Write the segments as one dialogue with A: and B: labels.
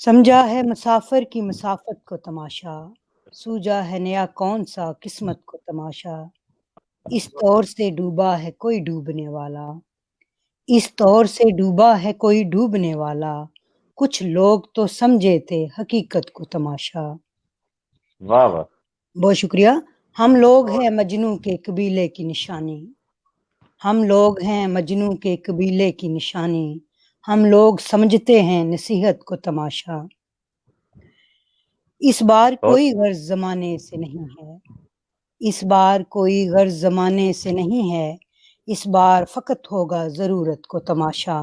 A: سمجھا ہے مسافر کی مسافت کو تماشا، سوجا ہے نیا کون سا قسمت کو تماشا، اس طور سے ڈوبا ہے کوئی ڈوبنے والا، اس طور سے ڈوبا ہے کوئی ڈوبنے والا، کچھ لوگ تو سمجھے تھے حقیقت کو تماشا۔
B: واہ واہ،
A: بہت شکریہ۔ ہم لوگ ہیں مجنوں کے قبیلے کی نشانی، ہم لوگ ہیں مجنوں کے قبیلے کی نشانی، ہم لوگ سمجھتے ہیں نصیحت کو تماشا۔ اس بار کوئی غرض زمانے سے نہیں ہے، اس بار کوئی غرض زمانے سے نہیں ہے، اس بار فقط ہوگا ضرورت کو تماشا۔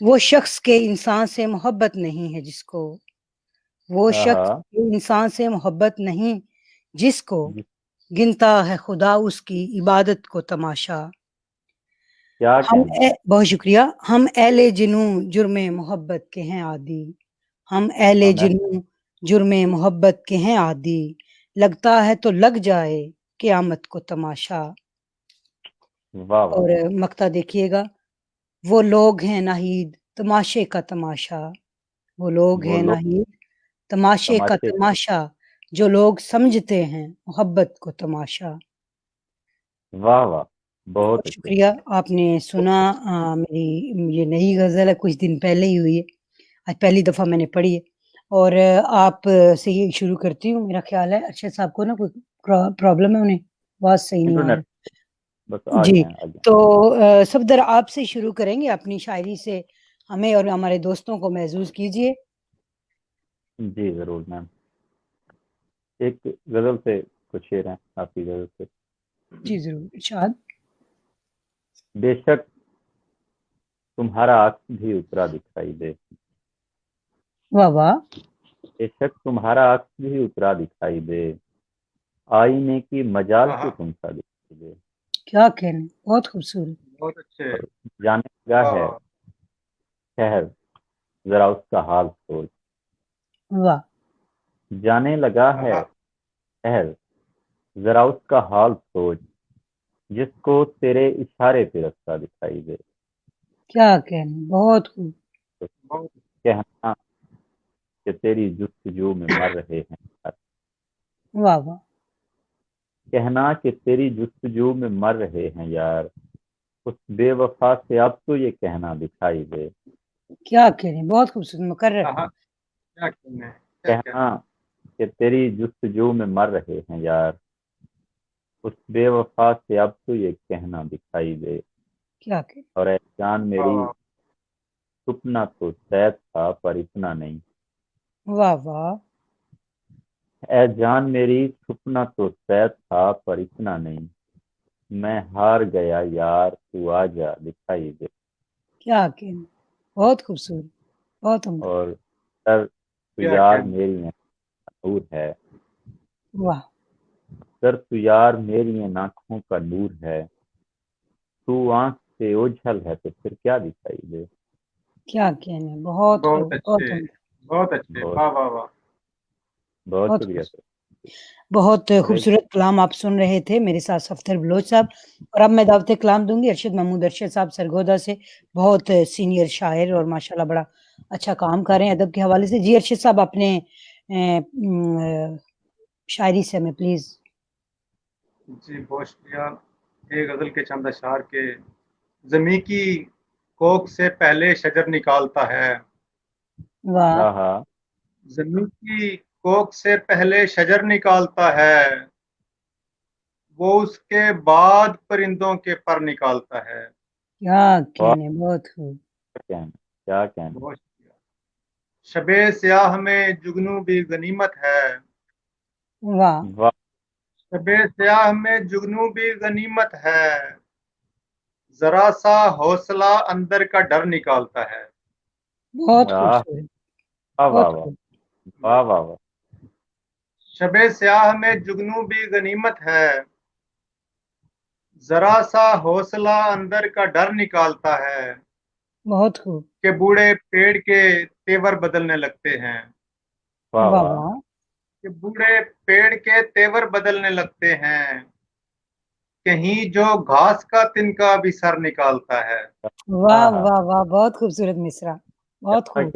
A: وہ شخص کے انسان سے محبت نہیں ہے جس کو، وہ شخص کے انسان سے محبت نہیں جس کو، گنتا ہے خدا اس کی عبادت کو تماشا۔
B: کیا
A: بہت شکریہ۔ ہم اہل جنوں جرم محبت کے ہیں عادی، ہم اہل جنوں جرم محبت کے ہیں عادی، لگتا ہے تو لگ جائے قیامت کو تماشا۔ اور مقطع دیکھیے گا، وہ لوگ ہیں ناہید تماشے کا تماشا، وہ لوگ ہیں ناہید تماشے کا تماشا، جو لوگ سمجھتے ہیں محبت کو تماشا۔
B: واہ واہ،
A: بہت شکریہ۔ آپ نے سنا میری یہ نئی غزل ہے، کچھ دن پہلے ہی ہوئی ہے، آج پہلی دفعہ میں نے پڑھی ہے، اور آپ سے یہ شروع کرتی ہوں۔ میرا خیال ہے ارشد صاحب کو نا کوئی پرابلم ہے، انہیں آواز صحیح نہیں آ رہی جی، تو صفدر آپ سے شروع کریں گے، اپنی شاعری سے ہمیں اور ہمارے دوستوں کو محظوظ کیجیے۔
B: جی ضرور میم، ایک غزل سے کچھ شعر ہیں آپ کی غزل سے۔
A: جی ضرور، ارشاد۔
B: بے شک تمہارا عکس بھی اترا دکھائی دے،
A: واہ واہ،
B: بے شک تمہارا عکس بھی اترا دکھائی دے، آئینے کی مجال سے تم سا دکھائی دے۔
A: کیا کہنے، بہت خوبصورت،
C: بہت اچھے۔
B: جانے لگا ہے شہر ذرا اس کا حال سوچ،
A: واہ،
B: جانے لگا ہے شہر ذرا اس کا حال سوچ، جس کو تیرے اشارے پہ رستہ دکھائی دے۔
A: کیا کہنے، بہت خوب،
B: کہنا کہ تیری جستجو میں مر رہے ہیں،
A: واہ واہ،
B: کہنا کہ تیری جستجو میں مر رہے ہیں یار، اس بے وفا سے اب تو یہ کہنا دکھائی دے۔
A: کیا کہنے، بہت خوبصورت، مقرر،
B: کہنا کہ تیری جستجو میں مر رہے ہیں یار، اس بے وفا سے اب تو یہ کہنا دکھائی دے۔
A: کیا کہنے،
B: اور اے جان میری سپنا تو شاید تھا پر اتنا نہیں،
A: واہ واہ،
B: اے جان میری سپنا تو شاید تھا پر اتنا نہیں، میں ہار گیا یار تو آ جا دکھائی دے۔
A: کیا کہنے، بہت خوبصورت، بہت عمدہ،
B: اور سر تو یار میری نور ہے،
A: واہ،
B: سر تو یار میری آنکھوں کا نور ہے، تو آنکھ سے اوجھل ہے تو پھر کیا دکھائی دے۔
A: کیا کہنے، بہت خوب، بہت عمدہ،
C: بہت اچھے، واہ واہ واہ،
B: بہت
A: بہت
B: شکریہ
A: خوبصورت،
B: سر۔
A: بہت خوبصورت کلام آپ سن رہے تھے میرے ساتھ صفدر بلوچ صاحب، اور اب میں دعوت کلام دوں گی ارشد محمود ارشد صاحب سرگودا سے، بہت سینئر شاعر اور ماشاءاللہ بڑا اچھا کام کر رہے ہیں ادب کے حوالے سے۔ جی ارشد صاحب، اپنے شاعری سے ہمیں پلیز۔
C: جی بہت شکریہ۔ ایک غزل کے چند اشعار کے، زمیں کی کوکھ سے پہلے شجر نکالتا ہے،
A: واہ،
C: زمیں کی کوکھ سے پہلے شجر نکالتا ہے، وہ اس کے بعد پرندوں کے پر نکالتا ہے۔
A: کیا کہنے، بہت خوب،
B: کیا کہنے،
C: بہت شکریہ۔ شب سیاہ میں جگنو بھی غنیمت ہے،
A: واہ،
C: شب سیاہ میں جگنو بھی غنیمت ہے، ذرا سا حوصلہ اندر کا ڈر نکالتا ہے۔
A: بہت خوبصورت، بہت خوب،
B: واہ واہ واہ،
C: شب سیاہ میں جگنو بھی غنیمت ہے، ذرا سا حوصلہ اندر کا ڈر نکالتا ہے،
A: بہت خوب،
C: کہ بوڑھے پیڑ کے تیور بدلنے لگتے ہیں،
A: واہ واہ،
C: کہ بوڑھے پیڑ کے تیور بدلنے لگتے ہیں، کہیں جو گھاس کا تنکا بھی سر نکالتا ہے۔
A: واہ واہ واہ، بہت خوبصورت مصرع، بہت خوب،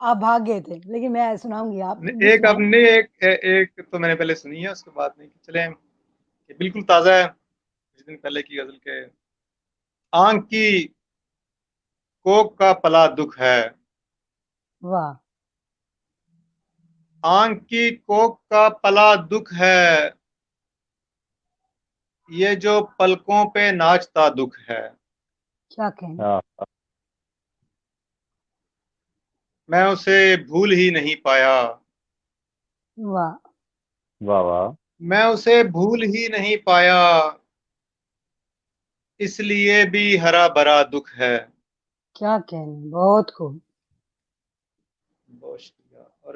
A: آپ بھاگ گئے تھے لیکن میں سناؤں گی آپ بھی
C: ایک اب
A: سنائیں۔
C: نہیں ایک تو میں نے پہلے سنی ہے، اس کے بعد نہیں چلیں کہ بالکل تازہ ہے کچھ دن پہلے کی غزل کے آنکھ کی کوک کا پلا دکھ ہے،
A: واہ
C: آنکھ کی کوک کا پلا دکھ ہے، یہ جو پلکوں پہ ناچتا دکھ ہے،
A: کیا کہیں
B: ہاں
C: میں اسے بھول ہی نہیں پایا،
A: واہ
C: واہ واہ، میں اسے بھول ہی نہیں پایا، اس لیے بھی ہرا بھرا دکھ ہے۔
A: کیا کہنے، بہت خوب۔
C: بہت شکریہ۔ اور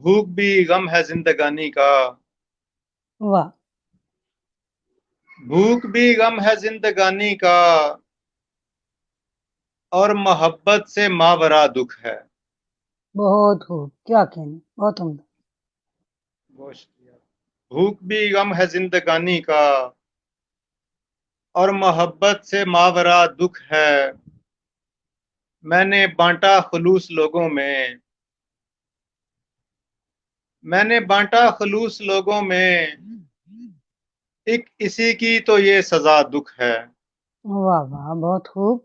C: بھوک بھی غم ہے زندگانی کا،
A: واہ
C: بھوک بھی غم ہے زندگانی کا، اور محبت سے ماورا دکھ ہے۔
A: بہت خوب، کیا کہنے، بہت عمدہ۔
C: بہت شکریہ۔ بھوک بھی غم ہے زندگانی کا، اور محبت سے ماورا دکھ ہے، میں نے بانٹا خلوص لوگوں میں، میں نے بانٹا خلوص لوگوں میں، ایک اسی کی تو یہ سزا دکھ ہے۔
A: واہ واہ، بہت خوب۔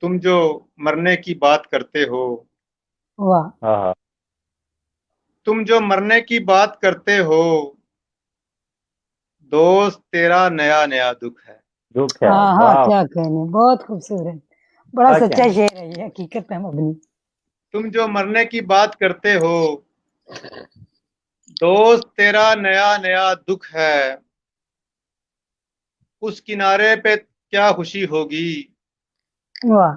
C: تم جو مرنے کی بات کرتے ہو،
A: واہ
B: ہاں ہاں
C: تم جو مرنے کی بات کرتے ہو، دوست تیرا نیا نیا دکھ ہے۔
B: دکھ ہے،
A: ہاں ہاں،
B: واہ
A: کیا کہنے، بہت خوبصورت، بڑا
B: کیا
A: سچا
B: کہنے،
A: شعر ہے یہ، حقیقت پہ مبنی۔
C: تم جو مرنے کی بات کرتے ہو، دوست تیرا نیا نیا دکھ ہے، اس کنارے پہ کیا خوشی ہوگی،
A: واہ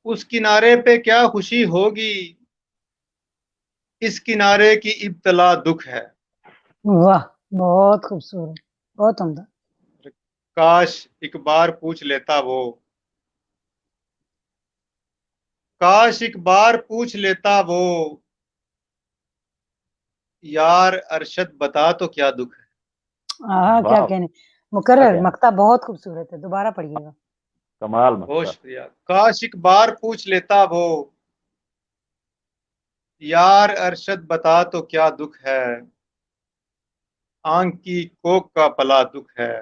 C: اس کنارے پہ کیا خوشی ہوگی، اس کنارے کی ابتلا دکھ ہے۔
A: واہ، بہت خوبصورت، بہت عمدہ۔
C: کاش ایک بار پوچھ لیتا وہ، کاش ایک بار پوچھ لیتا وہ، یار ارشد بتا تو کیا دکھ ہے۔
A: ہاں کیا
B: واہ
A: کہنے،
B: کیا
A: مکرر
B: کہنے،
A: مقطع بہت خوبصورت ہے، دوبارہ پڑھیے گا۔
B: کمال
C: بہت
B: مقطع،
C: شکریہ۔ کاش ایک بار پوچھ لیتا وہ، یار ارشد بتا تو کیا دکھ ہے، آنکھ کی کوک کا پلا دکھ ہے،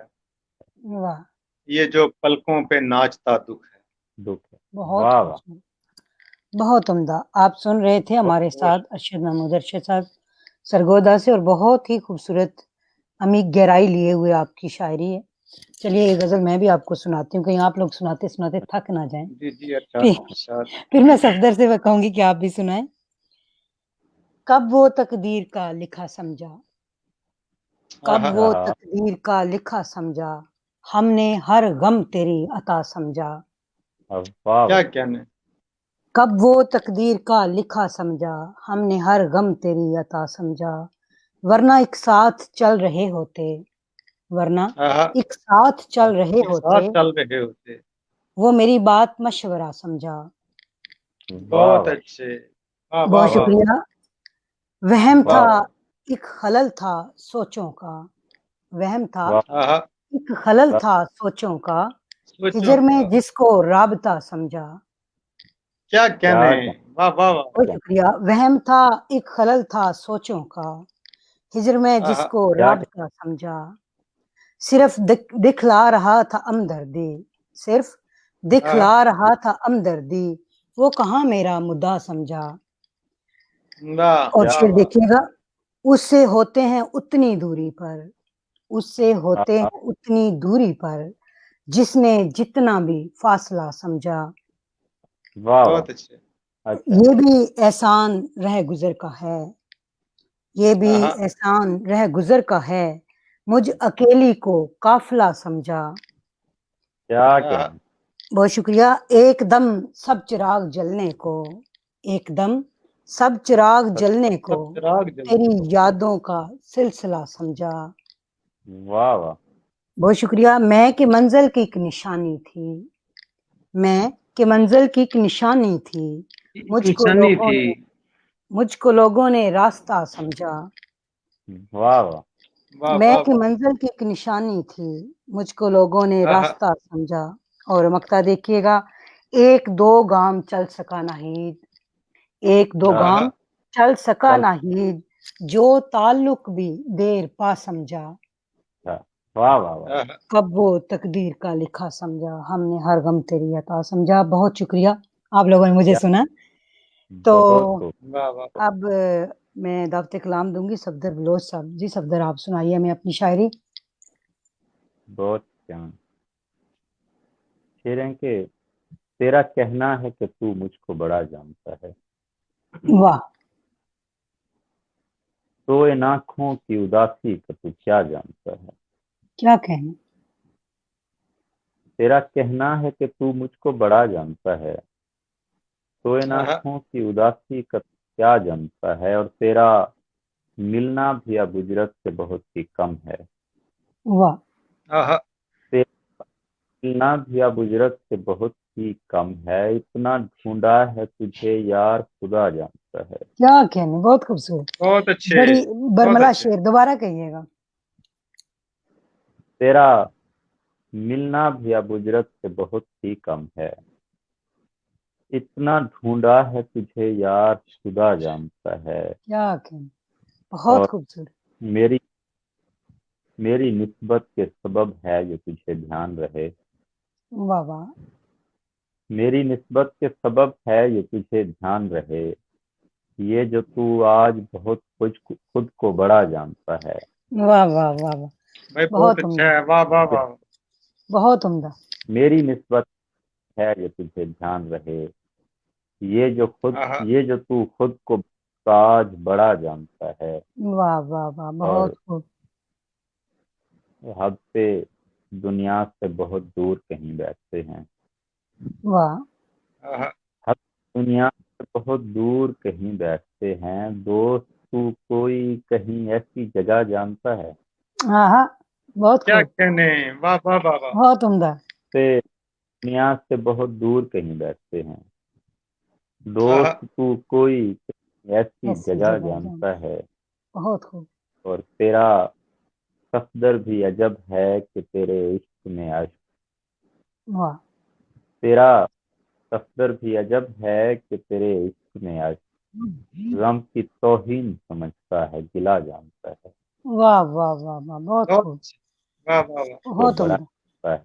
A: واہ
C: یہ جو پلکوں پہ ناچتا دکھ ہے۔
B: دکھ ہے،
A: بہت
B: واہ واہ
A: خوبصورت، بہت عمدہ۔ آپ سن رہے تھے ہمارے
C: بہت
A: ساتھ ارشد محمود ارشد صاحب سرگودا سے، اور بہت ہی خوبصورت عمیق گہرائی لیے ہوئے آپ کی شاعری ہے۔ چلیے یہ غزل میں بھی آپ کو سناتی ہوں، کہیں آپ لوگ سناتے سناتے تھک نہ جائیں،
C: جی جی، ارشاد
A: پھر
C: ارشاد۔
A: پھر میں صفدر سے کہوں گی کہ آپ بھی سنائیں۔ کب وہ تقدیر کا لکھا سمجھا، کب
C: آہا،
A: وہ
B: ہاں
A: تقدیر کا لکھا سمجھا، ہم نے ہر غم تیری عطا سمجھا،
B: واہ
C: کیا کہنے۔
A: کب وہ تقدیر کا لکھا سمجھا، ہم نے ہر غم تیری عطا سمجھا، ورنہ ایک ساتھ چل رہے ہوتے، ورنہ
C: آہا،
A: ایک ساتھ چل رہے
C: ایک
A: ہوتے،
C: ساتھ چل رہے ہوتے۔
A: وہ میری بات مشورہ سمجھا۔
B: واہ
C: بہت
B: واہ
C: اچھے، واہ واہ
A: بہت
C: واہ،
A: شکریہ۔ وہم
B: واہ
A: تھا
B: واہ
A: ایک خلل تھا سوچوں کا، وہم تھا
B: واہ
C: آہا،
A: ایک خلل
B: واہ،
A: تھا سوچوں کا،
C: سوچوں
A: ہجر میں
C: کا،
A: جس کو رابطہ سمجھا۔
C: کیا
B: کیا
C: کہنے،
B: کہنے،
C: واہ واہ واہ،
A: بہت شکریہ۔ وہم تھا ایک خلل تھا سوچوں کا، ہجر میں جس
C: آہا،
A: کو
B: کیا کہنے،
A: رابطہ سمجھا، صرف دکھلا رہا تھا ہمدردی، صرف
C: آہا،
A: دکھلا رہا تھا ہمدردی، وہ کہاں میرا مدعا سمجھا۔
C: واہ
A: اور
B: کیا
A: پھر
C: واہ واہ،
A: دیکھیے گا، اس سے ہوتے ہیں اتنی دوری پر، اس سے ہوتے
B: ہاں
A: ہیں اتنی دوری پر، جس نے جتنا بھی فاصلہ سمجھا۔
B: واہ واہ
C: بہت اچھے،
B: اچھا
A: یہ بھی احسان رہ گزر کا ہے، یہ بھی
C: آہا،
A: احسان رہ گزر کا ہے، مجھ اکیلی کو قافلہ سمجھا۔
B: کیا
C: آہا،
B: کہنے،
A: بہت شکریہ۔ ایک دم سب چراغ جلنے کو، ایک دم سب چراغ جلنے کو،
C: سب چراغ جل،
A: تیری یادوں کا سلسلہ سمجھا۔
B: واہ واہ
A: بہت شکریہ۔ میں کہ منزل کی ایک نشانی تھی، میں کہ منزل کی ایک نشانی تھی،
C: نشانی تھی،
A: مجھ کو لوگوں نے راستہ سمجھا۔
B: واہ واہ
C: واہ
A: میں
C: واہ
A: کہ
C: واہ،
A: منزل کی ایک نشانی تھی، مجھ کو لوگوں نے
C: آہا،
A: راستہ سمجھا۔ اور مقطع دیکھیے گا، ایک دو گام چل سکا ناہید، ایک دو
B: ہاں
A: گام چل سکا
B: چل
A: نہ ہید، جو تعلق بھی دیر پا سمجھا،
B: سکتا۔ واہ واہ واہ،
A: کب وہ تقدیر کا لکھا سمجھا، ہم نے ہر غم تیری عطا سمجھا۔ بہت شکریہ آپ لوگوں نے مجھے
B: کیا
A: سنا۔ تو
B: بہت خوب،
C: واہ واہ
A: اب میں دعوت کلام دوں گی صفدر بلوچ صاحب۔ جی صفدر آپ سنائیے ہمیں اپنی شاعری۔
B: بہت جان شعر ہیں کہ تیرا کہنا ہے کہ تو مجھ کو بڑا جانتا ہے،
A: واہ
B: تو ان آنکھوں کی اداسی کا تو کیا جانتا ہے۔
A: کیا کہنا،
B: تیرا کہنا ہے کہ تو مجھ کو بڑا جانتا ہے، تو ان
C: آہا،
B: آنکھوں کی اداسی کا تو کیا جانتا ہے، اور تیرا ملنا بھی اب اجرت سے بہت ہی کم ہے۔
A: واہ
C: آہا،
B: تیرا ملنا بھی اب اجرت سے بہت ہی کم ہے، اتنا ڈھونڈا ہے تجھے یار خدا جانتا ہے۔
A: کیا کہنا، بہت خوبصورت،
C: بہت اچھے،
A: بڑی
C: بہت
A: برملا
C: اچھے۔
A: شعر، دوبارہ کہیے گا۔
B: تیرا ملنا بھی اب اجرت سے بہت ہی کم ہے، اتنا ڈھونڈا ہے تجھے یار خدا جانتا ہے،
A: کیا کہنا، بہت
B: اور
A: خوبصورت۔
B: میری میری نسبت کے سبب ہے یہ تجھے دھیان رہے،
A: واہ واہ
B: میری نسبت کے سبب ہے یہ تجھے دھیان رہے، یہ جو تو آج بہت خود کو بڑا جانتا ہے۔
A: واہ واہ واہ واہ،
C: بھائی بہت
A: بہت
C: اچھا
A: عمدہ،
C: ہے، واہ واہ واہ۔
A: بہت عمدہ۔
B: میری نسبت ہے یہ تجھے دھیان رہے،
C: آہا،
B: یہ جو تو خود کو آج بڑا جانتا ہے،
A: واہ واہ واہ،
B: اور
A: بہت خوب۔
B: حد سے دنیا سے بہت دور کہیں بیٹھتے ہیں،
A: واہ
C: آہا،
B: حد دنیا سے بہت دور کہیں بیٹھتے ہیں، دوست تو کوئی کہیں ایسی جگہ جانتا ہے۔
A: ہاں ہاں، بہت
C: کیا
A: خوب،
C: کہنے، واہ واہ واہ واہ۔
A: بہت عمدہ۔
B: سے دنیا سے بہت دور کہیں بیٹھتے ہیں،
C: آہا،
B: دوست تو کوئی کہیں ایسی
A: ایسی
B: جگہ
A: جگہ جان،
B: جانتا ہے،
A: بہت خوب۔
B: اور تیرا صفدر بھی عجب ہے کہ تیرے عشق میں عشق،
A: واہ
B: تیرا صفدر بھی عجب ہے کہ تیرے عشق میں عشق، غم کی توہین سمجھتا ہے گلہ جانتا ہے،
A: واہ واہ واہ واہ، بہت
C: بہت
A: خوب،
C: اچھے، واہ واہ واہ۔
B: کو
A: بہت
B: بڑا
A: عمدہ۔
B: جانتا ہے،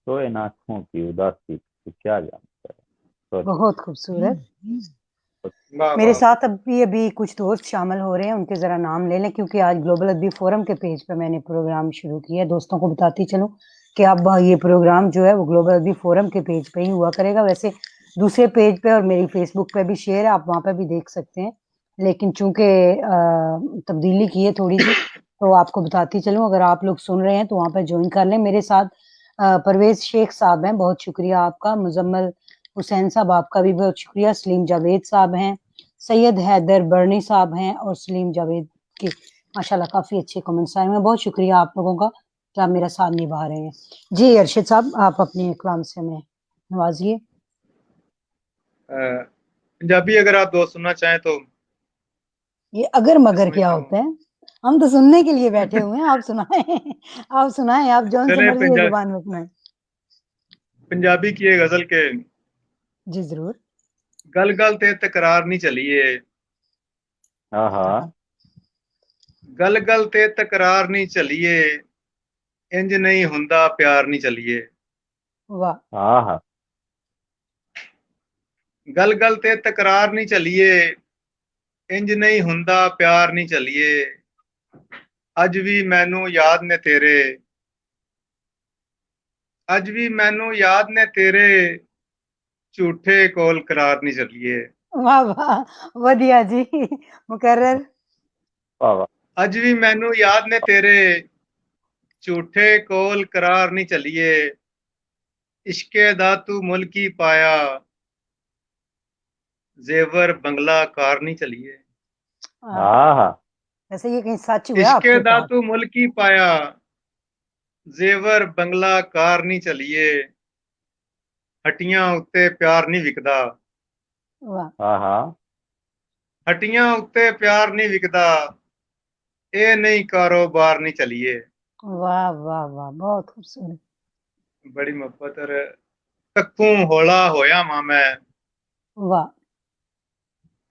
B: تو ان آنکھوں کی اداسی کو کیا جانتا ہے۔ تو
A: بہت خوبصورت۔
C: واہ
A: میرے
C: واہ،
A: ساتھ ابھی کچھ دوست شامل ہو رہے ہیں، ان کے ذرا نام لے لیں، کیونکہ آج گلوبل ادبی فورم کے پیج پہ میں نے پروگرام شروع کیا ہے۔ دوستوں کو بتاتی چلوں کہ اب یہ پروگرام جو ہے وہ گلوبل ادبی فورم کے پیج پہ ہی ہوا کرے گا۔ ویسے دوسرے پیج پہ اور میری فیس بک پہ بھی شیئر ہے، آپ وہاں پہ بھی دیکھ سکتے ہیں، لیکن چونکہ تبدیلی کی ہے تھوڑی سی، تو آپ کو بتاتی چلوں، اگر آپ لوگ سن رہے ہیں تو وہاں پہ جوائن کر لیں۔ میرے ساتھ پرویز شیخ صاحب ہیں، بہت شکریہ آپ کا۔ مزمل حسین صاحب آپ کا بھی بہت شکریہ۔ سلیم جاوید صاحب ہیں، سید حیدر برنی صاحب ہیں، اور سلیم جاوید کے ماشاءاللہ کافی اچھے کمنٹس آئے ہیں۔ بہت شکریہ آپ لوگوں کا کہ آپ میرا ساتھ نبھا رہے ہیں۔ جی ارشد صاحب، آپ اپنے کلام سے ہمیں نوازیے۔
C: پنجابی اگر آپ دوست سننا چاہیں تو
A: یہ اگر
C: میں
A: مگر کیا
C: سمجھتا ہوں،
A: ہوتا ہے؟ ہم تو سننے کے لیے بیٹھے ہوئے ہیں، آپ سنائیں، آپ سنائیں، آپ جون سے
C: چلیں
A: مرضی ہے زبان میں سنائیں۔
C: پنجابی کی ایک غزل کے
A: جی ضرور۔
C: گل گل تے تکرار نہیں چلیے،
B: ہاں ہاں،
C: گل گل تے تکرار نہیں چلیے، انج نہیں ہوندا پیار نہیں چلیے،
A: واہ
B: ہاں ہاں،
C: گل گل تے تکرار نہیں چلیے، انج نہیں ہوندا پیار نہیں چلیے، اج بھی مینوں یاد نے تیرے، اج بھی مینوں یاد نے تیرے، جھوٹے کول قرار نہیں چلیے،
A: واہ واہ، ودیا جی، مقرر۔
B: واہ واہ،
C: اج بھی مینوں یاد نے تیرے، جھوٹے کول قرار نہیں چلیے، عشقے دا تو ملکی پایا، زیور بنگلہ کار نہیں چلیے،
B: ہاں ہاں،
A: ویسے یہ کہیں سچ ہوا آپ
C: عشقے
A: کے
C: دا
A: ساتھ؟
C: تو ملکی پایا، زیور بنگلہ کار نہیں چلیے، ہٹیاں اتے پیار نہیں وکدا،
A: واہ
B: ہاں ہاں،
C: ہٹیاں اتے پیار نہیں وکدا، اے نہیں کاروبار نہیں چلیے۔
A: واہ واہ واہ، بہت خوبصورت۔
C: بڑی محبت اور ککوں ہولا ہویا ماں میں،
A: واہ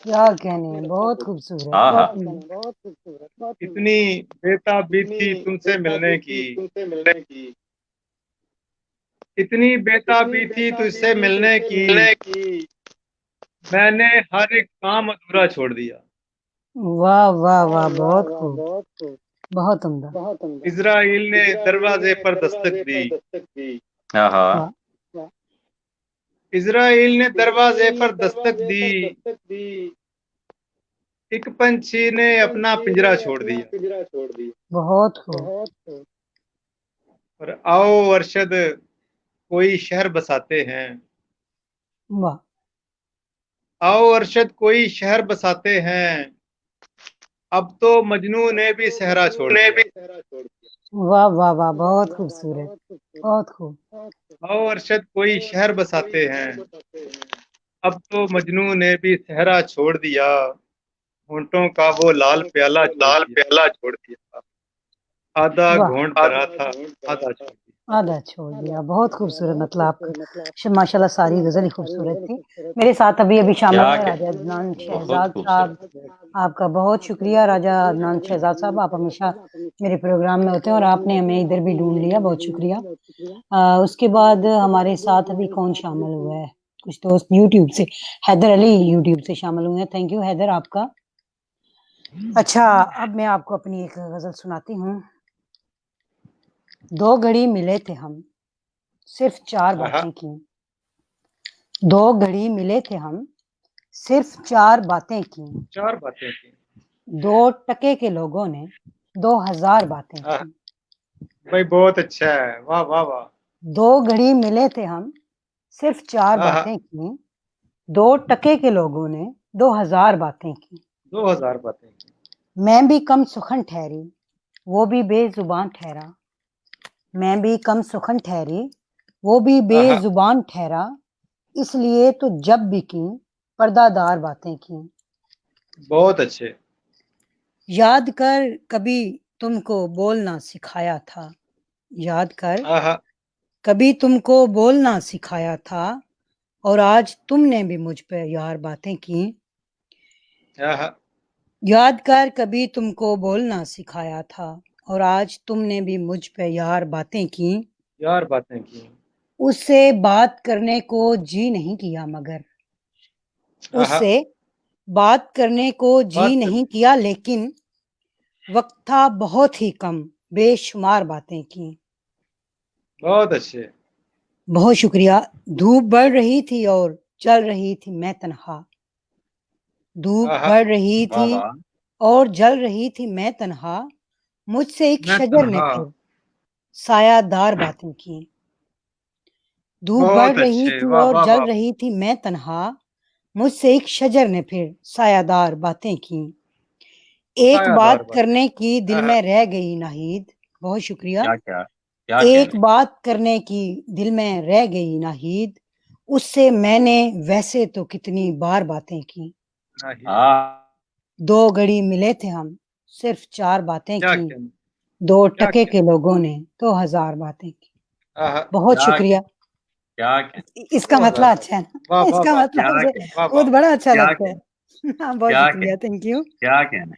A: کیا کہنے ہیں، بہت خوبصورت،
D: ہاں ہاں
A: بہت عمدہ۔
C: اتنی بےتابی تھی تم سے ملنے کی، اتنی بےتابی تھی تجھ سے ملنے کی، میں نے ہر ایک کام ادھورا چھوڑ دیا۔
A: واہ واہ واہ، بہت خوب، بہت عمدہ۔
C: اسرائیل نے دروازے پر دستک دی،
D: ہاں ہاں
A: واہ،
C: اسرائیل نے دروازے پر دستک دی، ایک پنچھی نے اپنا پنجرا چھوڑ دیا۔
A: بہت خوب،
C: اور آؤ ارشد کوئی شہر بساتے ہیں،
A: واہ
C: آؤ ارشد کوئی شہر بساتے ہیں، اب تو مجنو نے بھی صحرا چھوڑ دیا۔
A: واہ واہ واہ، بہت خوبصورت، بہت خوب۔
C: آؤ ارشد کوئی شہر بساتے ہیں، اب تو مجنو نے بھی صحرا چھوڑ دیا، ہونٹوں کا وہ لال پیالہ چھوڑ دیا، آدھا
A: واہ،
C: گھونٹ بھرا تھا آدھا چھوڑ دیا۔
A: آدھا چھوڑ دیا، بہت خوبصورت مطلب آپ کا ماشاء اللہ ساری غزل ہی خوبصورت تھی۔ میرے ساتھ ابھی شامل
D: کیا
A: ہیں
D: کہ
A: راجہ عدنان
D: بہت
A: شہزاد صاحب،
D: خوبصورت۔
A: آپ کا بہت شکریہ راجہ عدنان شہزاد صاحب، آپ ہمیشہ میرے پروگرام میں ہوتے ہیں اور آپ نے ہمیں ادھر بھی ڈھونڈ لیا، بہت شکریہ۔ اس کے بعد ہمارے ساتھ ابھی کون شامل ہوا ہے؟ کچھ دوست یوٹیوب سے، حیدر علی یوٹیوب سے شامل ہوئے ہیں، تھینک یو حیدر آپ کا۔ اچھا اب میں آپ کو اپنی ایک غزل سناتی ہوں۔ دو گھڑی ملے تھے ہم، صرف چار باتیں کی، دو گھڑی ملے تھے ہم، صرف چار باتیں کی،
C: چار باتیں تھیں،
A: دو ٹکے کے لوگوں نے 2000 باتیں کی۔
C: بھائی بہت اچھا ہے، واہ واہ واہ۔
A: دو گھڑی ملے تھے ہم، صرف چار باتیں کی، دو ٹکے کے لوگوں نے 2000 باتیں کی۔
C: 2000 باتیں کی،
A: میں بھی کم سخن ٹھہری، وہ بھی بے زبان ٹھہرا، میں بھی کم سخن ٹھہری، وہ بھی بے زبان ٹھہرا، اس لیے تو جب بھی کی پردہ دار باتیں کی۔
C: بہت اچھے۔
A: یاد کر کبھی تم کو بولنا سکھایا تھا، یاد کر کبھی تم کو بولنا سکھایا تھا، اور آج تم نے بھی مجھ پہ یار باتیں کی۔ یاد کر کبھی تم کو بولنا سکھایا تھا، اور آج تم نے بھی مجھ پہ یار باتیں کی۔
C: یار باتیں کی،
A: اس سے بات کرنے کو جی نہیں کیا، مگر اس سے بات کرنے کو جی نہیں کیا، لیکن وقت تھا بہت ہی کم، بے شمار باتیں کی۔
C: بہت اچھے۔
A: بہت شکریہ۔ دھوپ بڑھ رہی تھی اور چل رہی تھی میں تنہا، دھوپ بڑھ رہی تھی
D: واہ واہ
A: اور جل رہی تھی میں تنہا، مجھ سے ایک شجر نے پھر سایہ دار باتیں کی۔ دھوپ بڑھ رہی تھی اور جل رہی تھی میں تنہا، مجھ سے ایک شجر نے پھر سایہ دار باتیں کی۔ ایک بات کرنے کی دل میں رہ گئی ناہید، بہت شکریہ۔
D: کیا
A: ایک بات کرنے کی دل میں رہ گئی ناہید، اس سے میں نے ویسے تو کتنی بار باتیں کی۔ دو گھڑی ملے تھے ہم، صرف چار باتیں کی، دو ٹکے کے لوگوں نے 2000 باتیں کی۔ بہت شکریہ۔ اس کا مطلب اچھا ہے نا، اس کا مطلب مجھے بہت بڑا اچھا لگتا ہے۔ بہت شکریہ، تھینک یو
D: کیا کہنا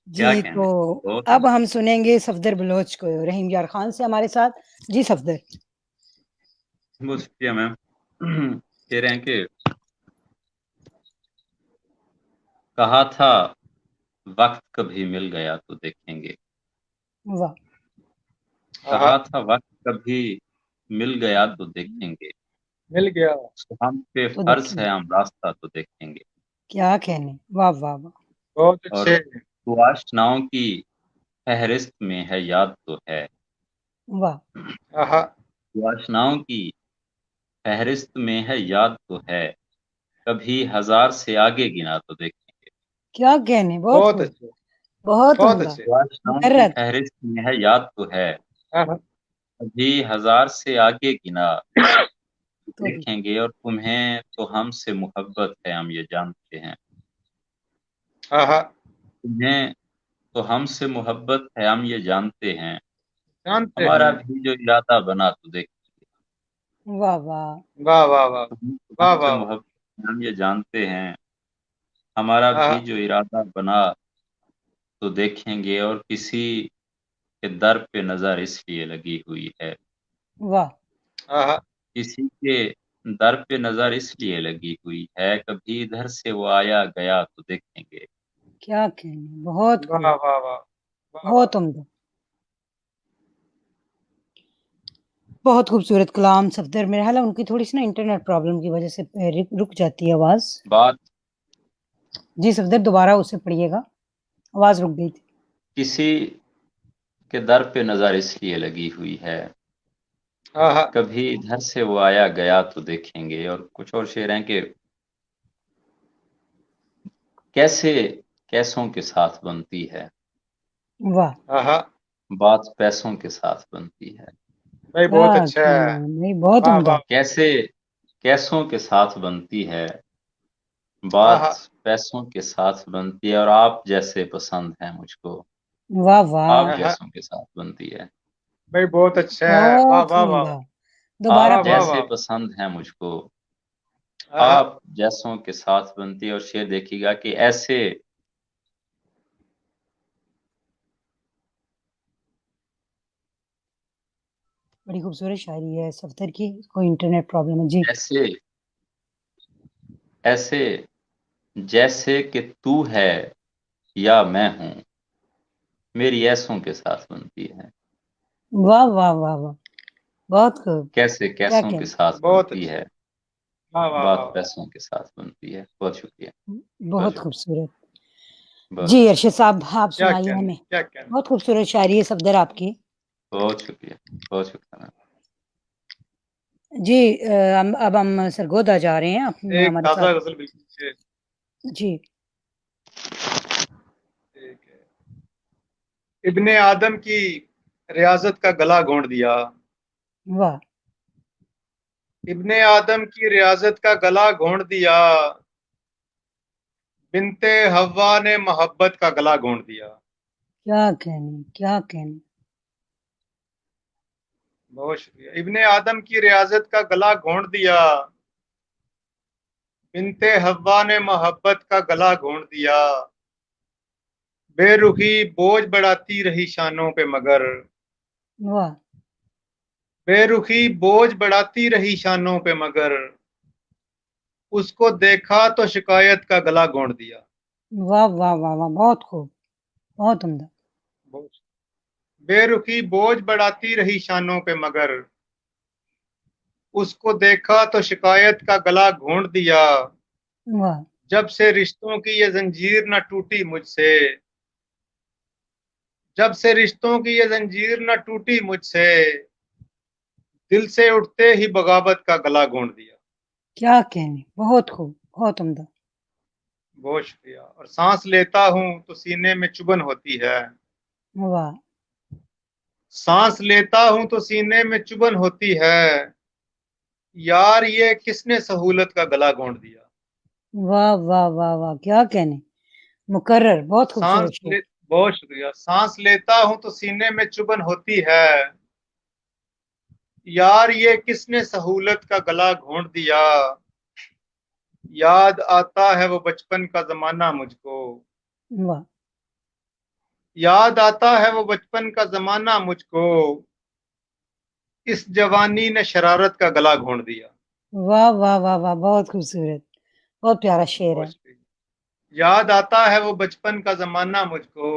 A: جی۔ تو اب ہم سنیں گے صفدر بلوچ کو، رحیم یار خان سے ہمارے ساتھ۔ جی صفدر۔
D: بہت شکریہ میم۔ کہہ رہے ہیں کہ کہا تھا وقت کبھی مل گیا تو دیکھیں گے،
A: واہ،
D: کہا تھا وقت کبھی مل گیا تو دیکھیں گے،
C: مل گیا
D: ہم پہ فرض ہے ہم راستہ تو دیکھیں گے۔
A: کیا کہنے، واہ واہ واہ،
C: بہت
D: اور
C: اچھے۔
D: تو آشناؤں کی فہرست میں ہے یاد تو ہے،
A: واہ،
D: تو آشناؤں کی فہرست میں ہے یاد تو ہے، کبھی 1000 سے آگے گنا تو دیکھیں گے۔
A: کیا کہنے، بہت
C: اچھے،
A: بہت عمدہ،
D: تو آشناؤں کی فہرست میں ہے یاد تو ہے، کبھی 1000 سے آگے گنا دیکھیں گے، اور تمہیں تو ہم سے محبت ہے ہم یہ جانتے ہیں، تمہیں تو ہم سے محبت ہے ہم یہ جانتے ہیں، ہمارا بھی جو ارادہ بنا تو دیکھیں گے۔
A: واہ واہ
C: واہ واہ واہ،
D: ہم سے محبت ہے ہم یہ جانتے ہیں، ہمارا بھی جو ارادہ بنا تو دیکھیں گے، اور کسی کے در پہ نظر اس لیے لگی ہوئی ہے،
A: واہ
D: کسی کے در پہ نظر اس لیے لگی ہوئی ہے، کبھی ادھر سے وہ آیا گیا تو دیکھیں گے۔
A: کیا کہنے، بہت خوب،
C: واہ واہ واہ واہ
A: بہت عمدہ، بہت خوبصورت کلام صفدر۔ میرا خیال ہے ان کی تھوڑی سی نا انٹرنیٹ پرابلم کی وجہ سے رک جاتی ہے آواز۔
D: بات
A: جی صفدر دوبارہ اسے پڑھیے گا، آواز رک گئی تھی۔
D: کسی کے در پہ نظر اس لیے لگی ہوئی ہے، کبھی ادھر سے وہ آیا گیا تو دیکھیں گے۔ اور کچھ اور شعر ہیں کہ کیسے کیسوں کے ساتھ بنتی ہے،
A: واہ
D: بات پیسوں کے ساتھ بنتی ہے،
C: بھائی
A: کیا
C: بہت اچھا ہے،
A: کہنے، نہیں بہت
C: واہ
A: عمدہ،
C: واہ
D: کیسے کیسوں کے ساتھ بنتی ہے، بات پیسوں کے ساتھ بنتی ہے، اور آپ جیسے پسند ہیں مجھ کو،
A: واہ واہ،
D: آپ جیسوں کے ساتھ بنتی ہے،
C: بھائی بہت اچھا ہے، واہ
A: بہت
C: واہ واہ
A: عمدہ، دوبارہ
D: آپ
C: واہ واہ
D: جیسے
C: واہ
D: پسند ہیں مجھ کو،
C: ہاں،
D: آپ جیسوں کے ساتھ بنتی ہے۔ اور شعر دیکھیے گا کہ ایسے
A: بڑی خوبصورت شاعری ہے صفدر کی، کوئی انٹرنیٹ پرابلم ہے جی۔
D: ایسے ایسے جیسے کہ تو ہے یا میں ہوں، میری ایسوں کے ساتھ بنتی ہے،
A: واہ واہ واہ واہ، بہت خوب،
D: کیسے
A: کیا
D: کیسوں کے
A: کہنے،
D: ساتھ
C: بہت
D: بنتی
C: اچھا،
D: ہے،
C: واہ واہ واہ
D: بات
C: واہ،
D: پیسوں کے ساتھ بنتی ہے۔ بہت شکریہ، بہت
A: بہت
D: شکریہ،
A: خوبصورت۔
D: بہت
A: جی
D: شکریہ،
A: ارشد صاحب آپ
C: کیا
A: سنائیے
C: کہنے
A: ہمیں،
C: کیا کہنے،
A: بہت خوبصورت شاعری ہے صفدر آپ کی۔
D: بہت شکریہ، بہت شکریہ۔
A: جی اب ہم سرگودا جا رہے ہیں
C: ایک
A: ہمارے
C: تازہ
A: ساتھ،
C: غزل بالکل
A: جی
C: ٹھیک ہے۔ ابن آدم کی ریاضت کا گلا گھونٹ دیا،
A: واہ
C: ابن آدم کی ریاضت کا گلا گھونٹ دیا، بنت حوا نے محبت کا گلا گھونٹ دیا۔
A: کیا کہنے، کیا کہنے،
C: بہت شکریہ۔ ابن آدم کی ریاضت کا گلا گھونٹ دیا، بنت حوا نے محبت کا گلا گھونٹ دیا، بے رخی بوجھ بڑھاتی رہی شانوں پہ مگر،
A: واہ
C: بے رخی بوجھ بڑھاتی رہی شانوں پہ مگر، اس کو دیکھا تو شکایت کا گلا گھونٹ دیا۔
A: واہ واہ واہ واہ، بہت خوب، بہت عمدہ،
C: بہت شکریہ۔ بے رخی بوجھ بڑھاتی رہی شانوں پہ مگر، اس کو دیکھا تو شکایت کا گلا گھونٹ دیا،
A: واہ
C: جب سے رشتوں کی یہ زنجیر نہ ٹوٹی مجھ سے، جب سے رشتوں کی یہ زنجیر نہ ٹوٹی مجھ سے، دل سے اٹھتے ہی بغاوت کا گلا گھونٹ دیا۔
A: کیا کہنے، بہت خوب، بہت عمدہ،
C: بہت شکریہ۔ اور سانس لیتا ہوں تو سینے میں چبھن ہوتی ہے،
A: واہ
C: سانس لیتا ہوں تو سینے میں چبھن ہوتی ہے، یار یہ کس نے سہولت کا گلا گھونٹ دیا۔
A: واہ واہ واہ واہ، کیا کہنے، مقرر، بہت خوبصورت شعر،
C: بہت شکریہ۔ سانس لیتا ہوں تو سینے میں چبھن ہوتی ہے، یار یہ کس نے سہولت کا گلا گھونٹ دیا، یاد آتا ہے وہ بچپن کا زمانہ مجھ کو،
A: واہ
C: یاد آتا ہے وہ بچپن کا زمانہ مجھ کو، اس جوانی نے شرارت کا گلا گھونٹ دیا۔
A: واہ واہ واہ واہ، بہت خوبصورت، بہت پیارا شعر ہے،
C: بہت شکریہ۔ یاد آتا ہے وہ بچپن کا زمانہ مجھ کو،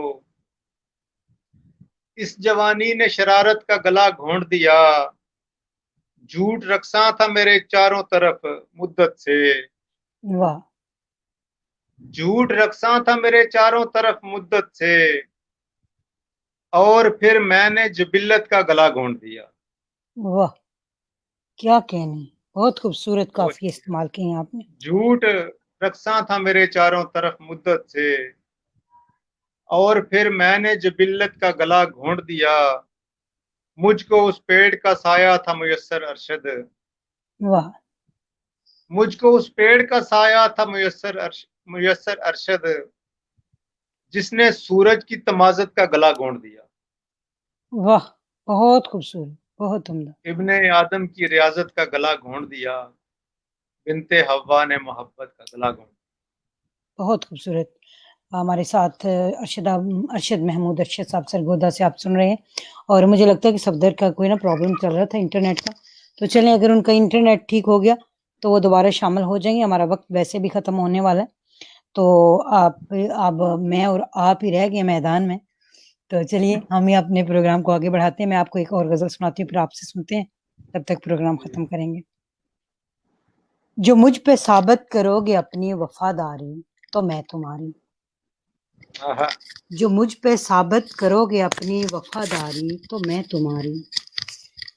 C: اس جوانی نے شرارت کا گلا گھونٹ دیا، جھوٹ رقصاں تھا میرے چاروں طرف مدت سے،
A: واہ
C: جھوٹ رقصاں تھا میرے چاروں طرف مدت سے، اور پھر میں نے جبلت کا گلا گھونٹ دیا۔
A: واہ کیا کہنے، بہت خوبصورت
C: بہت
A: کافی
C: شکریہ۔
A: استعمال کیے ہیں آپ نے،
C: جھوٹ رقصاں تھا میرے چاروں طرف مدت سے، اور پھر میں نے جبلت کا گلا گھونٹ دیا، مجھ کو اس پیڑ کا سایہ تھا میسر ارشد،
A: واہ
C: مجھ کو اس پیڑ کا سایہ تھا میسر ارشد، جس نے سورج کی تمازت کا گلا گھونٹ دیا۔
A: واہ بہت خوبصورت، بہت عمدہ،
C: ابن آدم کی ریاضت کا گلا گھونٹ دیا، بنت حوا نے محبت کا گلا گھونٹ دیا۔
A: بہت خوبصورت. ہمارے ساتھ ارشد محمود ارشد صاحب سرگودا سے آپ سن رہے ہیں, اور مجھے لگتا ہے کہ صفدر کا کوئی نا پرابلم چل رہا تھا انٹرنیٹ کا. تو چلیں, اگر ان کا انٹرنیٹ ٹھیک ہو گیا تو وہ دوبارہ شامل ہو جائیں گے. ہمارا وقت ویسے بھی ختم ہونے والا ہے, تو اب میں اور آپ ہی رہ گئے میدان میں. تو چلیے ہم ہی اپنے پروگرام کو آگے بڑھاتے ہیں. میں آپ کو ایک اور غزل سناتی ہوں, پھر آپ سے سنتے ہیں, تب تک پروگرام ختم کریں گے. جو مجھ پہ ثابت کرو گے اپنی وفاداری تو میں تمہاری. جو مجھ پہ ثابت کرو گے اپنی وفاداری تو میں تمہاری.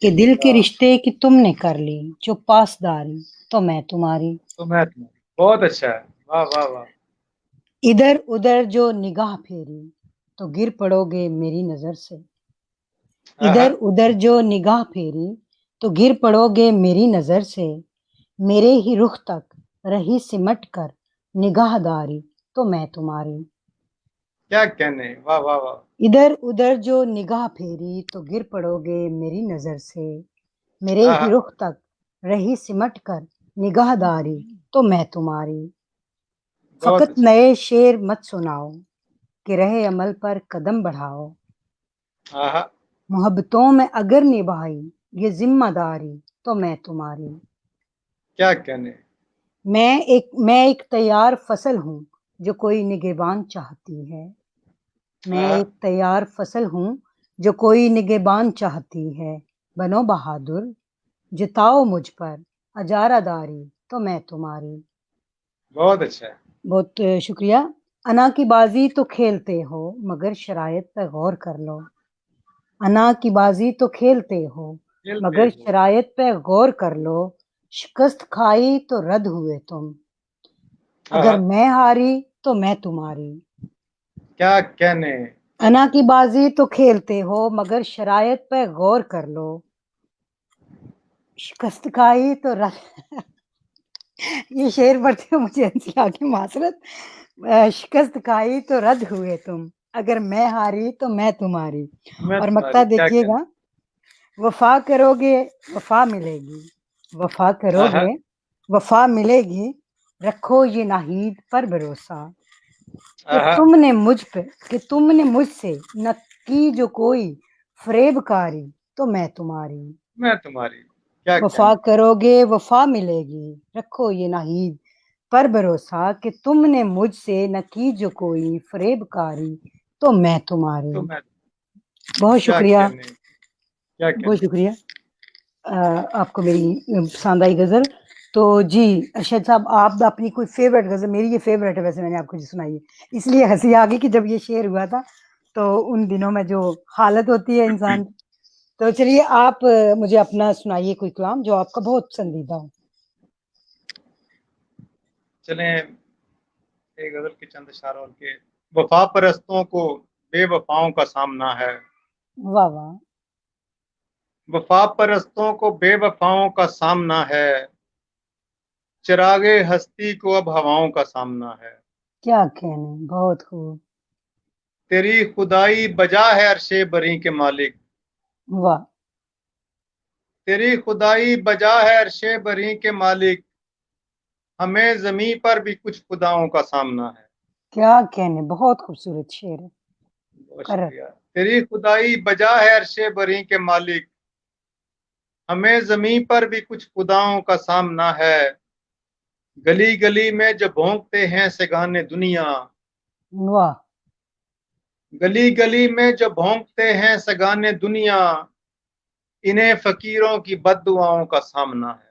A: کہ دل کے رشتے کی تم نے کر لی جو پاسداری تو میں تمہاری.
C: بہت اچھا ہے, واہ واہ واہ.
A: ادھر ادھر جو نگاہ پھیری تو گر پڑو گے میری نظر سے. ادھر ادھر جو نگاہ پھیری تو گر پڑو گے میری نظر سے. میرے ہی رخ تک رہی سمٹ کر نگاہ داری تو میں تمہاری.
C: کیا کہنے, واہ واہ واہ.
A: ادھر ادھر جو نگاہ پھیری تو گر پڑو گے میری نظر سے. میرے ہی رخ تک رہی سمٹ کر نگاہ داری تو میں تمہاری. فقط نئے شعر مت سناؤ کہ رہے عمل پر قدم بڑھاؤ. محبتوں میں اگر نبھائی یہ ذمہ داری تو میں تمہاری.
C: کیا کہنے.
A: میں ایک تیار فصل ہوں جو کوئی نگہبان چاہتی ہے. میں ایک تیار فصل ہوں جو کوئی نگہبان چاہتی ہے. بنو بہادر جتاؤ مجھ پر اجارہ داری تو میں تمہاری.
C: بہت اچھا ہے.
A: بہت شکریہ. انا کی بازی تو کھیلتے ہو مگر شرائط پہ غور کر لو. انا کی بازی تو کھیلتے ہو مگر شرائط پہ غور کر لو. شکست کھائی تو رد ہوئے تم, اگر میں ہاری تو میں تمہاری.
C: کیا کہنے.
A: انا کی بازی تو کھیلتے ہو مگر شرائط پہ غور کر لو. شکست کھائی تو رد یہ شعر پڑھتے ہوئے مجھے ہنسی آ گئی, معذرت. شکست کھائی تو رد ہوئے تم, اگر میں ہاری تو میں تمہاری. اور مقطع دیکھیے گا. وفا کرو گے وفا ملے گی, وفا کرو گے وفا ملے گی. رکھو یہ ناہید پر بھروسہ کہ تم نے مجھ سے نہ کی جو کوئی فریب کاری تو میں تمہاری.
C: میں تمہاری. کیا
A: وفا کرو گے وفا ملے گی. رکھو یہ ناہید پر بھروسہ کہ تم نے مجھ سے نہ کی جو کوئی فریب کاری تو میں تمہاری. بہت شکریہ, بہت شکریہ. آپ کو میری پسند آئی غزل. تو جی ارشد صاحب, آپ اپنی کوئی فیوریٹ غزل, میری یہ فیوریٹ ہے ویسے, میں نے آپ کو جو سنائی ہے اس لیے ہنسی آ گئی کہ جب یہ شعر ہوا تھا تو ان دنوں میں جو حالت ہوتی ہے انسان. تو چلیے آپ مجھے اپنا سنائیے کوئی کلام جو آپ کا بہت پسندیدہ ہو.
C: چلیں ایک غزل کے چند اشعار اور کے. وفا پرستوں کو بے وفاؤں کا سامنا ہے.
A: واہ واہ.
C: وفا پرستوں کو بے وفاؤں کا سامنا ہے. چراغ ہستی کو اب ہواؤں کا سامنا ہے.
A: کیا کہنے, بہت خوب.
C: تیری خدائی بجا ہے عرش بری کے مالک.
A: واہ.
C: تیری خدائی بجا ہے عرش بری کے مالک. ہمیں زمین پر بھی کچھ خداؤں کا سامنا ہے.
A: کیا کہنے, بہت خوبصورت شعر ہے.
C: بہت شکریہ. تیری خدائی بجا ہے عرش بری کے مالک. ہمیں زمین پر بھی کچھ خداؤں کا سامنا ہے. گلی گلی میں جو بھونکتے ہیں سگانے دنیا.
A: واہ.
C: گلی گلی میں جو بھونکتے ہیں سگانے دنیا. انہیں فقیروں کی بد دعاؤں کا سامنا ہے.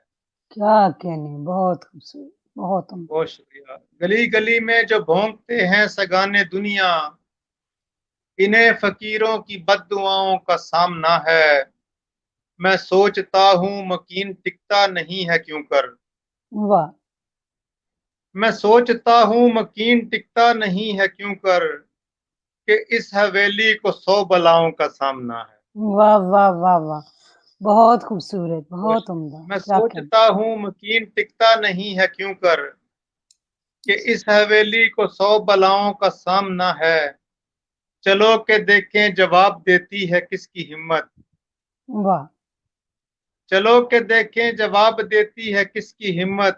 A: کیا کہنے, بہت خوبصورت, بہت.
C: بہت شکریہ. گلی گلی میں جو بھونکتے ہیں سگانے دنیا. انہیں فقیروں کی بد دعاؤں کا سامنا ہے. میں سوچتا ہوں مکین ٹکتا نہیں ہے کیوں کر.
A: واہ.
C: میں سوچتا ہوں مکین ٹکتا نہیں ہے کیوں کر. کہ اس حویلی کو 100 بلاؤں کا سامنا ہے.
A: واہ واہ واہ واہ, بہت خوبصورت, بہت عمدہ.
C: میں سوچتا ہوں مکین ٹکتا نہیں ہے کیوں کر. کہ اس حویلی کو 100 بلاؤں کا سامنا ہے. چلو کہ دیکھیں جواب دیتی ہے کس کی ہمت.
A: واہ.
C: چلو کہ دیکھیں جواب دیتی ہے کس کی ہمت.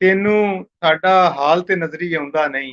C: ਤੈਨੂੰ ਸਾਡਾ ਹਾਲ ਤੇ ਨਜ਼ਰੀ ਆਉਂਦਾ ਨਹੀਂ,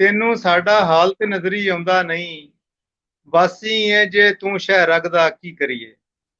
C: ਤੈਨੂੰ ਸਾਡਾ ਹਾਲ ਤੇ ਨਜ਼ਰੀ ਆਉਂਦਾ ਨਹੀਂ, ਵਾਸੀ ਏ ਜੇ ਤੂੰ ਸ਼ਹਿ ਰਗਦਾ ਕੀ ਕਰੀਏ।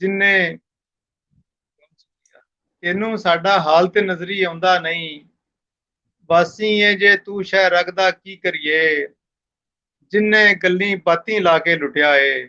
C: ਜਿੰਨੇ ਤੈਨੂੰ ਸਾਡਾ ਹਾਲ ਤੇ ਨਜ਼ਰੀ ਆਉਂਦਾ ਨਹੀਂ, ਵਾਸੀ ਏ ਜੇ ਤੂੰ ਸ਼ਹਿ ਰਗਦਾ ਕੀ ਕਰੀਏ। ਜਿੰਨੇ ਗੱਲੀ ਬਾਤੀ ਲਾ ਕੇ ਲੁੱਟਿਆ ਏ,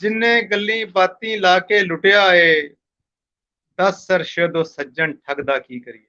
C: ਜਿੰਨੇ ਗੱਲੀ ਬਾਤੀ ਲਾ ਕੇ ਲੁੱਟਿਆ ਏ, 10 ਅਰਸ਼ਦ ਸੱਜਣ ਠੱਗਦਾ ਕੀ ਕਰੀਏ।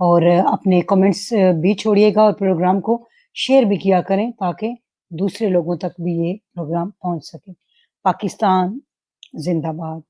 A: اور اپنے کمنٹس بھی چھوڑیے گا اور پروگرام کو شیئر بھی کیا کریں تاکہ دوسرے لوگوں تک بھی یہ پروگرام پہنچ سکے۔ پاکستان زندہ باد۔